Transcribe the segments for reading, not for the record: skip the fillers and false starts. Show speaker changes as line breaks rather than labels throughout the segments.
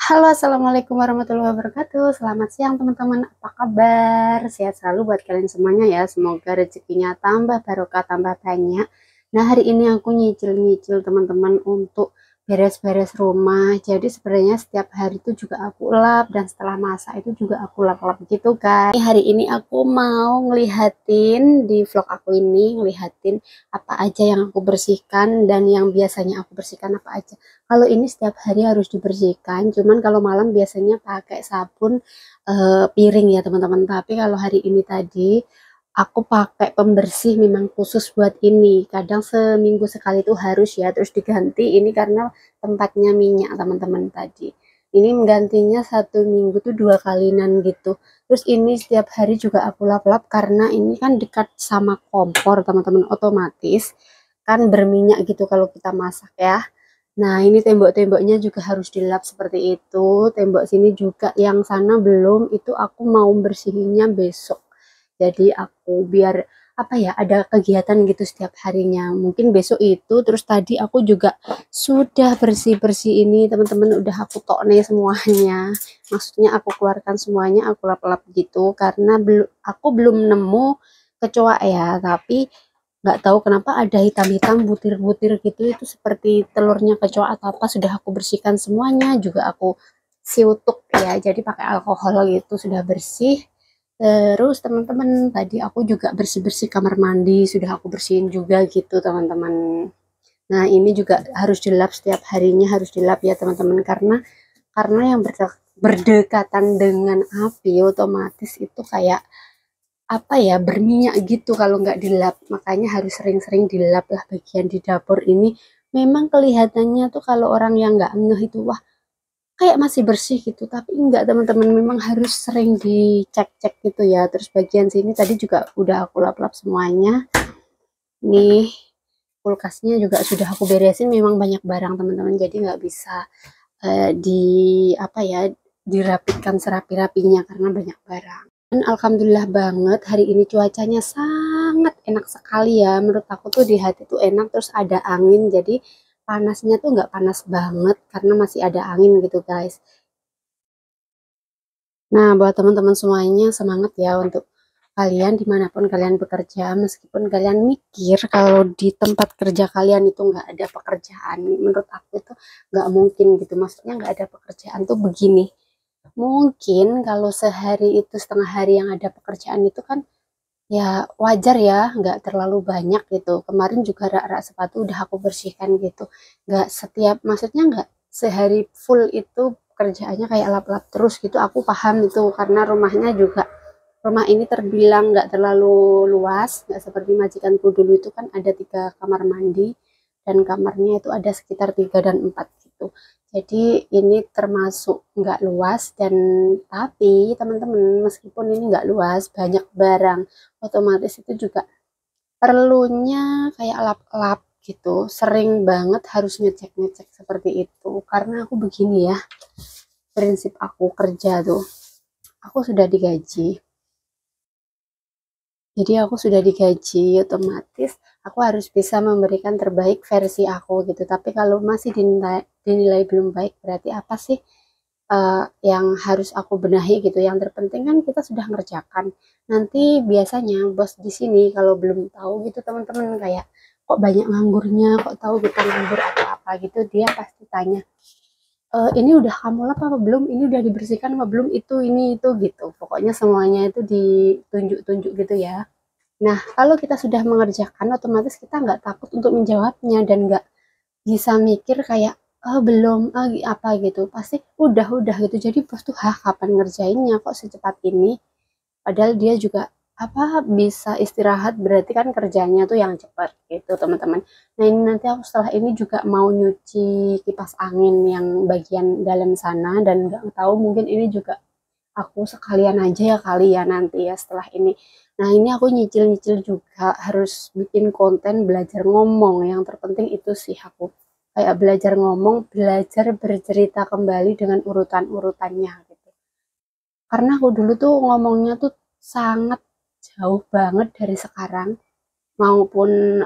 Halo, assalamualaikum warahmatullahi wabarakatuh. Selamat siang teman-teman. Apa kabar? Sehat selalu buat kalian semuanya ya. Semoga rezekinya tambah barokah, tambah banyak. Nah, hari ini aku nyicil-nyicil teman-teman untuk beres-beres rumah. Jadi sebenarnya setiap hari itu juga aku lap dan setelah masak itu juga aku lap-lap gitu kan. Hari ini aku mau ngelihatin di vlog aku ini, ngelihatin apa aja yang aku bersihkan dan yang biasanya aku bersihkan apa aja. Kalau ini setiap hari harus dibersihkan, cuman kalau malam biasanya pakai sabun piring ya teman-teman. Tapi kalau hari ini tadi aku pakai pembersih memang khusus buat ini. Kadang seminggu sekali itu harus ya, terus diganti ini karena tempatnya minyak teman-teman tadi. Ini menggantinya satu minggu tuh dua kalinan gitu. Terus ini setiap hari juga aku lap-lap karena ini kan dekat sama kompor teman-teman, otomatis kan berminyak gitu kalau kita masak ya. Nah, ini tembok-temboknya juga harus dilap seperti itu. Tembok sini juga yang sana belum, itu aku mau bersihinnya besok. Jadi aku biar apa ya, ada kegiatan gitu setiap harinya. Mungkin besok itu, terus tadi aku juga sudah bersih-bersih ini, teman-teman udah aku tokne semuanya. Maksudnya aku keluarkan semuanya, aku lap-lap gitu karena aku belum nemu kecoa ya, tapi nggak tahu kenapa ada hitam-hitam butir-butir gitu, itu seperti telurnya kecoa atau apa. Sudah aku bersihkan semuanya, juga aku siutuk ya, jadi pakai alkohol gitu, sudah bersih. Terus teman-teman tadi aku juga bersih-bersih kamar mandi, sudah aku bersihin juga gitu teman-teman. Nah, ini juga harus dilap setiap harinya, harus dilap ya teman-teman, karena yang berdekatan dengan api otomatis itu kayak apa ya, berminyak gitu kalau nggak dilap. Makanya harus sering-sering dilap lah bagian di dapur ini. Memang kelihatannya tuh kalau orang yang nggak ngeh itu wah kayak masih bersih gitu, tapi enggak teman-teman, memang harus sering dicek-cek gitu ya. Terus bagian sini tadi juga udah aku lap-lap semuanya. Nih, kulkasnya juga sudah aku beresin, memang banyak barang teman-teman, jadi nggak bisa di apa ya, dirapikan serapi-rapinya karena banyak barang. Dan alhamdulillah banget hari ini cuacanya sangat enak sekali ya. Menurut aku tuh di hati tuh enak, terus ada angin, jadi panasnya tuh nggak panas banget karena masih ada angin gitu guys. Nah, buat teman-teman semuanya, semangat ya untuk kalian dimanapun kalian bekerja. Meskipun kalian mikir kalau di tempat kerja kalian itu nggak ada pekerjaan, menurut aku itu nggak mungkin gitu. Maksudnya nggak ada pekerjaan tuh begini. Mungkin kalau sehari itu setengah hari yang ada pekerjaan itu kan ya wajar ya, nggak terlalu banyak gitu. Kemarin juga rak-rak sepatu udah aku bersihkan gitu. Nggak setiap, maksudnya nggak sehari full itu kerjaannya kayak lap-lap terus gitu. Aku paham itu karena rumahnya juga, rumah ini terbilang nggak terlalu luas, nggak seperti majikanku dulu itu kan ada 3 kamar mandi dan kamarnya itu ada sekitar 3 dan 4 gitu. Jadi ini termasuk nggak luas, dan tapi teman-teman meskipun ini nggak luas, banyak barang, otomatis itu juga perlunya kayak lap-lap gitu. Sering banget harus ngecek-ngecek seperti itu. Karena aku begini ya, prinsip aku kerja tuh. Aku sudah digaji. Jadi aku sudah digaji, otomatis aku harus bisa memberikan terbaik versi aku gitu. Tapi kalau masih dinilai belum baik, berarti apa sih yang harus aku benahi gitu. Yang terpenting kan kita sudah ngerjakan. Nanti biasanya bos di sini kalau belum tahu gitu teman-teman, kayak kok banyak nganggurnya, kok tahu kita nganggur atau apa gitu, dia pasti tanya, ini udah kamu lap apa belum, ini udah dibersihkan apa belum, itu ini itu gitu. Pokoknya semuanya itu ditunjuk-tunjuk gitu ya. Nah, kalau kita sudah mengerjakan, otomatis kita nggak takut untuk menjawabnya dan nggak bisa mikir kayak belum apa gitu. Pasti udah gitu. Jadi bos tuh kapan ngerjainnya kok secepat ini? Padahal dia juga apa bisa istirahat, berarti kan kerjanya tuh yang cepat gitu teman-teman. Nah, ini nanti aku setelah ini juga mau nyuci kipas angin yang bagian dalam sana, dan nggak tahu mungkin ini juga aku sekalian aja ya kali ya nanti ya setelah ini. Nah, ini aku nyicil-nyicil juga harus bikin konten belajar ngomong. Yang terpenting itu sih aku. Kayak belajar ngomong, belajar bercerita kembali dengan urutan-urutannya gitu. Karena aku dulu tuh ngomongnya tuh sangat jauh banget dari sekarang. Maupun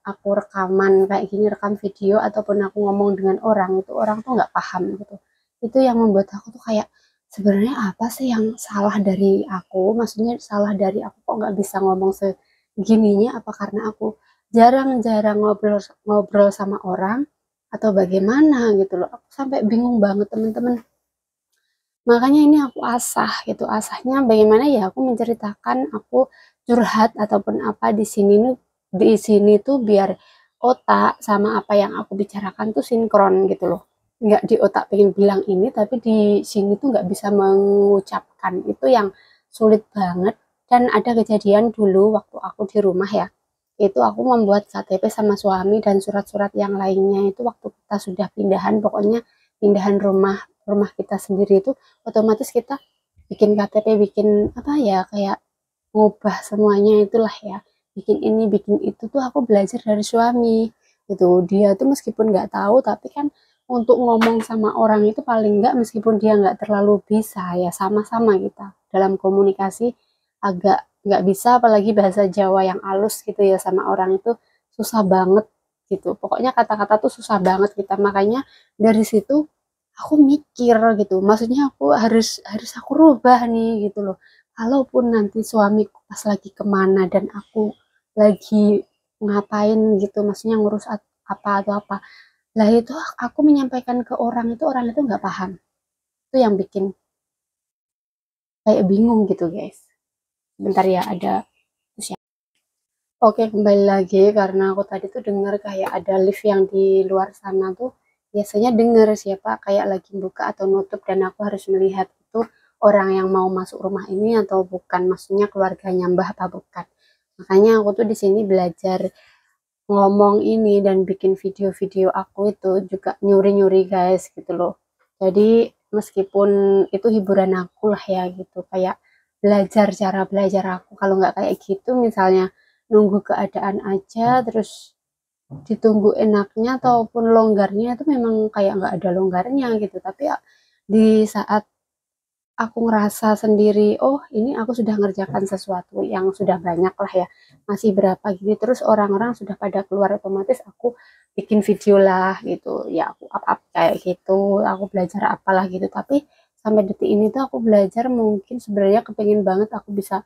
aku rekaman kayak gini, rekam video, ataupun aku ngomong dengan orang, itu orang tuh nggak paham gitu. Itu yang membuat aku tuh kayak sebenarnya apa sih yang salah dari aku? Maksudnya salah dari aku kok nggak bisa ngomong segininya? Apa karena aku jarang-jarang ngobrol ngobrol sama orang atau bagaimana gitu loh? Aku sampai bingung banget teman-teman. Makanya ini aku asah gitu. Asahnya bagaimana ya aku menceritakan aku curhat ataupun apa di sini tuh biar otak sama apa yang aku bicarakan tuh sinkron gitu loh. Nggak di otak pengen bilang ini tapi di sini tuh nggak bisa mengucapkan. Itu yang sulit banget. Dan ada kejadian dulu waktu aku di rumah ya. Itu aku membuat KTP sama suami dan surat-surat yang lainnya itu waktu kita sudah pindahan, pokoknya pindahan rumah rumah kita sendiri itu otomatis kita bikin KTP, bikin apa ya, kayak ngubah semuanya itulah ya, bikin ini bikin itu tuh aku belajar dari suami gitu. Dia tuh meskipun nggak tahu tapi kan untuk ngomong sama orang itu paling nggak, meskipun dia nggak terlalu bisa ya, sama-sama kita dalam komunikasi agak nggak bisa, apalagi bahasa Jawa yang halus gitu ya, sama orang itu susah banget gitu. Pokoknya kata-kata tuh susah banget kita. Makanya dari situ aku mikir gitu, maksudnya aku harus harus aku rubah nih gitu loh. Kalaupun nanti suamiku pas lagi kemana dan aku lagi ngapain gitu, maksudnya ngurus apa atau apa, lah itu aku menyampaikan ke orang itu nggak paham. Itu yang bikin kayak bingung gitu guys. Bentar ya, ada. Oke, kembali lagi karena aku tadi tuh dengar kayak ada lift yang di luar sana tuh, biasanya dengar siapa kayak lagi buka atau nutup, dan aku harus melihat itu orang yang mau masuk rumah ini atau bukan, maksudnya keluarganya Mbah apa bukan. Makanya aku tuh di sini belajar ngomong ini dan bikin video-video aku itu juga nyuri-nyuri guys gitu loh. Jadi meskipun itu hiburan aku lah ya gitu, kayak belajar cara belajar aku. Kalau nggak kayak gitu misalnya nunggu keadaan aja terus ditunggu enaknya ataupun longgarnya, itu memang kayak nggak ada longgarnya gitu. Tapi ya, di saat aku ngerasa sendiri, oh ini aku sudah ngerjakan sesuatu yang sudah banyak lah ya, masih berapa gitu, terus orang-orang sudah pada keluar, otomatis aku bikin video lah gitu ya, aku up kayak gitu, aku belajar apalah gitu. Tapi sampai detik ini tuh aku belajar, mungkin sebenarnya kepengen banget aku bisa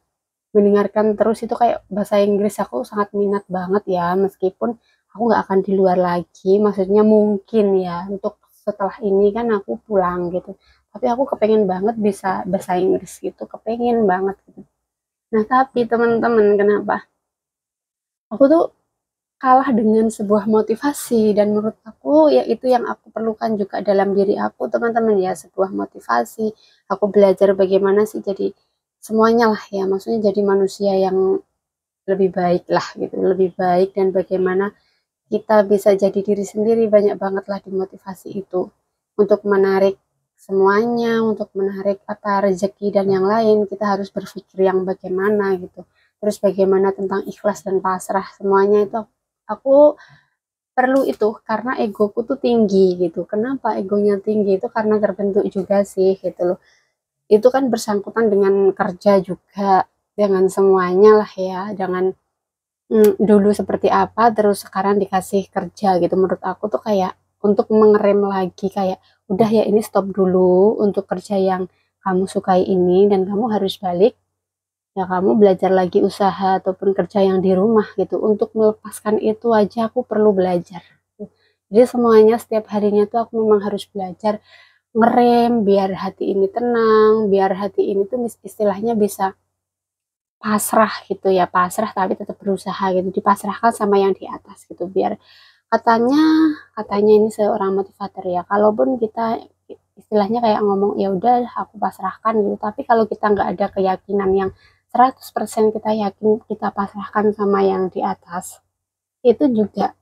mendengarkan terus, itu kayak bahasa Inggris aku sangat minat banget ya, meskipun aku nggak akan di luar lagi, maksudnya mungkin ya untuk setelah ini kan aku pulang gitu, tapi aku kepengen banget bisa bahasa Inggris gitu, kepengen banget gitu. Nah tapi teman-teman, kenapa aku tuh kalah dengan sebuah motivasi, dan menurut aku ya itu yang aku perlukan juga dalam diri aku teman-teman ya, sebuah motivasi. Aku belajar bagaimana sih jadi semuanya lah ya, maksudnya jadi manusia yang lebih baik lah gitu, lebih baik, dan bagaimana kita bisa jadi diri sendiri. Banyak banget lah di motivasi itu untuk menarik semuanya, untuk menarik apa rezeki dan yang lain, kita harus berpikir yang bagaimana gitu. Terus bagaimana tentang ikhlas dan pasrah, semuanya itu aku perlu itu karena egoku tuh tinggi gitu. Kenapa egonya tinggi itu karena terbentuk juga sih gitu loh. Itu kan bersangkutan dengan kerja juga, dengan semuanya lah ya, dengan dulu seperti apa terus sekarang dikasih kerja gitu. Menurut aku tuh kayak untuk mengerem lagi, kayak udah ya ini stop dulu untuk kerja yang kamu sukai ini, dan kamu harus balik ya, kamu belajar lagi usaha ataupun kerja yang di rumah gitu. Untuk melepaskan itu aja aku perlu belajar. Jadi semuanya setiap harinya tuh aku memang harus belajar ngerem biar hati ini tenang, biar hati ini tuh istilahnya bisa pasrah gitu ya, pasrah tapi tetap berusaha gitu, dipasrahkan sama yang di atas gitu. Biar katanya katanya ini seorang motivator ya, kalaupun kita istilahnya kayak ngomong ya udah aku pasrahkan gitu, tapi kalau kita nggak ada keyakinan yang 100% kita yakin kita pasrahkan sama yang di atas, itu juga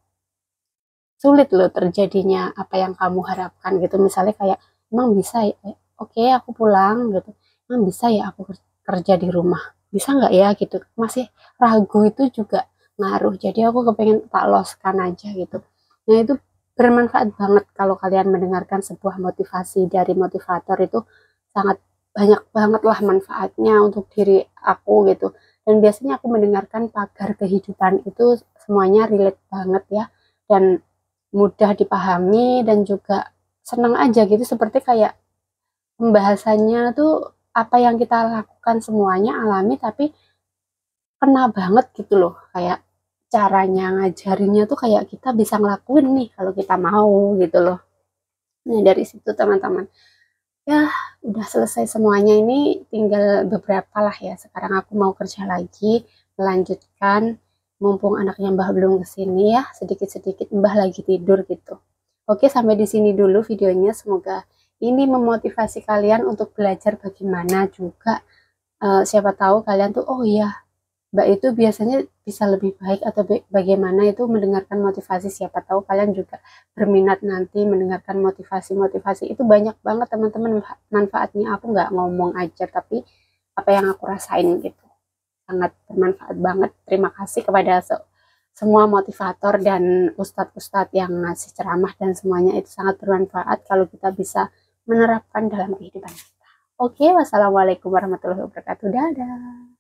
sulit loh terjadinya apa yang kamu harapkan gitu. Misalnya kayak emang bisa ya, oke aku pulang gitu, emang bisa ya aku kerja di rumah, bisa nggak ya gitu, masih ragu, itu juga ngaruh. Jadi aku kepengen tak loskan aja gitu. Nah itu bermanfaat banget kalau kalian mendengarkan sebuah motivasi dari motivator, itu sangat banyak banget lah manfaatnya untuk diri aku gitu. Dan biasanya aku mendengarkan pagar kehidupan itu semuanya relate banget ya, dan mudah dipahami, dan juga senang aja gitu, seperti kayak pembahasannya tuh apa yang kita lakukan semuanya alami tapi kena banget gitu loh, kayak caranya ngajarinnya tuh kayak kita bisa ngelakuin nih kalau kita mau gitu loh. Nah dari situ teman-teman, ya udah selesai semuanya, ini tinggal beberapa lah ya, sekarang aku mau kerja lagi, melanjutkan mumpung anaknya Mbah belum kesini ya, sedikit-sedikit Mbah lagi tidur gitu. Oke, sampai di sini dulu videonya, semoga ini memotivasi kalian untuk belajar bagaimana juga, siapa tahu kalian tuh oh iya Mbak itu biasanya bisa lebih baik atau bagaimana itu mendengarkan motivasi, siapa tahu kalian juga berminat nanti mendengarkan motivasi-motivasi itu, banyak banget teman-teman manfaatnya, aku nggak ngomong aja tapi apa yang aku rasain gitu, sangat bermanfaat banget. Terima kasih kepada semua motivator dan ustadz-ustadz yang ngasih ceramah dan semuanya itu sangat bermanfaat kalau kita bisa menerapkan dalam kehidupan kita. Oke, wassalamualaikum warahmatullahi wabarakatuh. Dadah.